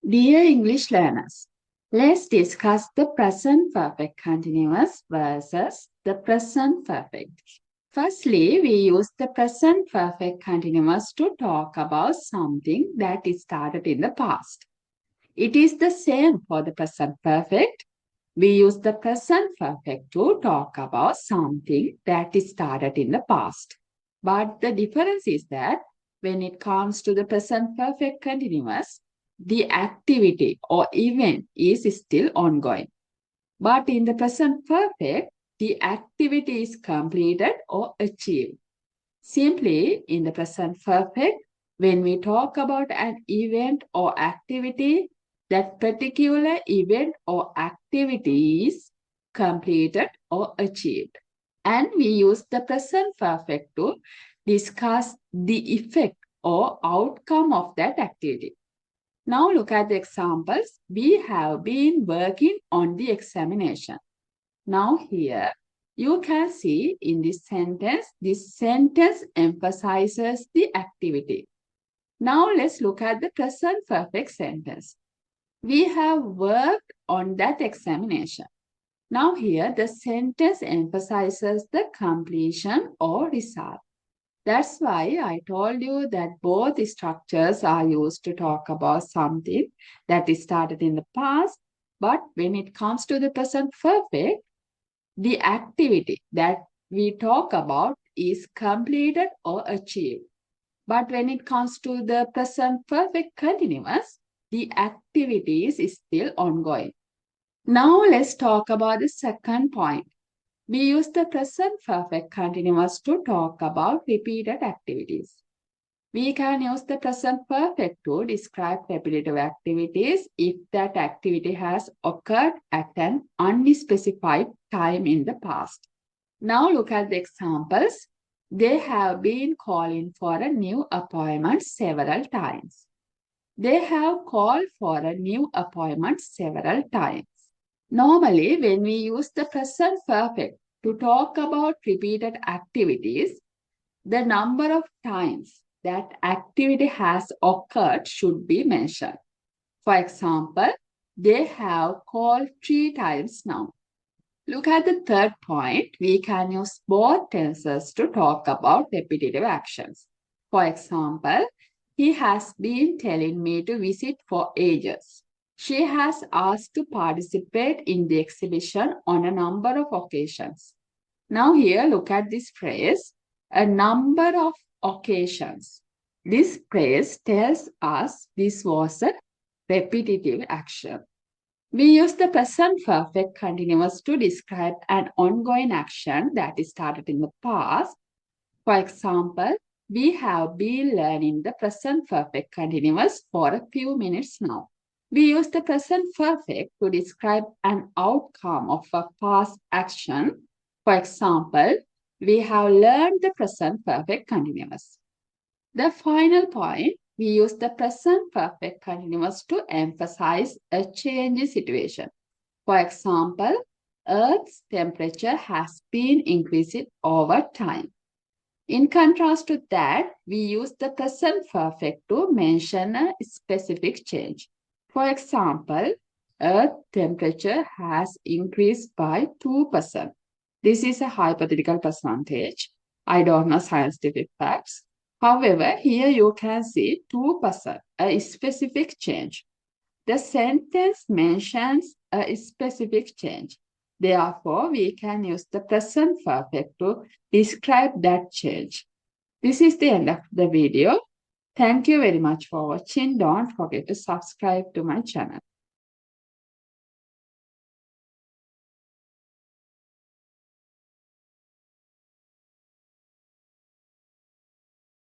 Dear English learners, let's discuss the present perfect continuous versus the present perfect. Firstly, we use the present perfect continuous to talk about something that is started in the past. It is the same for the present perfect. We use the present perfect to talk about something that is started in the past. But the difference is that when it comes to the present perfect continuous, the activity or event is still ongoing. But in the present perfect, the activity is completed or achieved. Simply, in the present perfect, when we talk about an event or activity, that particular event or activity is completed or achieved. And we use the present perfect to discuss the effect or outcome of that activity. Now look at the examples. We have been working on the examination. Now here you can see in this sentence emphasizes the activity. Now let's look at the present perfect sentence. We have worked on that examination. Now here the sentence emphasizes the completion or result. That's why I told you that both structures are used to talk about something that is started in the past. But when it comes to the present perfect, the activity that we talk about is completed or achieved. But when it comes to the present perfect continuous, the activity is still ongoing. Now let's talk about the second point. We use the present perfect continuous to talk about repeated activities. We can use the present perfect to describe repetitive activities if that activity has occurred at an unspecified time in the past. Now look at the examples. They have been calling for a new appointment several times. They have called for a new appointment several times. Normally, when we use the present perfect to talk about repeated activities, the number of times that activity has occurred should be mentioned. For example, they have called 3 times now. Look at the third point. We can use both tenses to talk about repetitive actions. For example, he has been telling me to visit for ages. She has asked to participate in the exhibition on a number of occasions. Now here, look at this phrase, a number of occasions. This phrase tells us this was a repetitive action. We use the present perfect continuous to describe an ongoing action that is started in the past. For example, we have been learning the present perfect continuous for a few minutes now. We use the present perfect to describe an outcome of a past action. For example, we have learned the present perfect continuous. The final point, we use the present perfect continuous to emphasize a change in situation. For example, Earth's temperature has been increasing over time. In contrast to that, we use the present perfect to mention a specific change. For example, Earth temperature has increased by 2%. This is a hypothetical percentage. I don't know scientific facts. However, here you can see 2%, a specific change. The sentence mentions a specific change. Therefore, we can use the present perfect to describe that change. This is the end of the video. Thank you very much for watching. Don't forget to subscribe to my channel.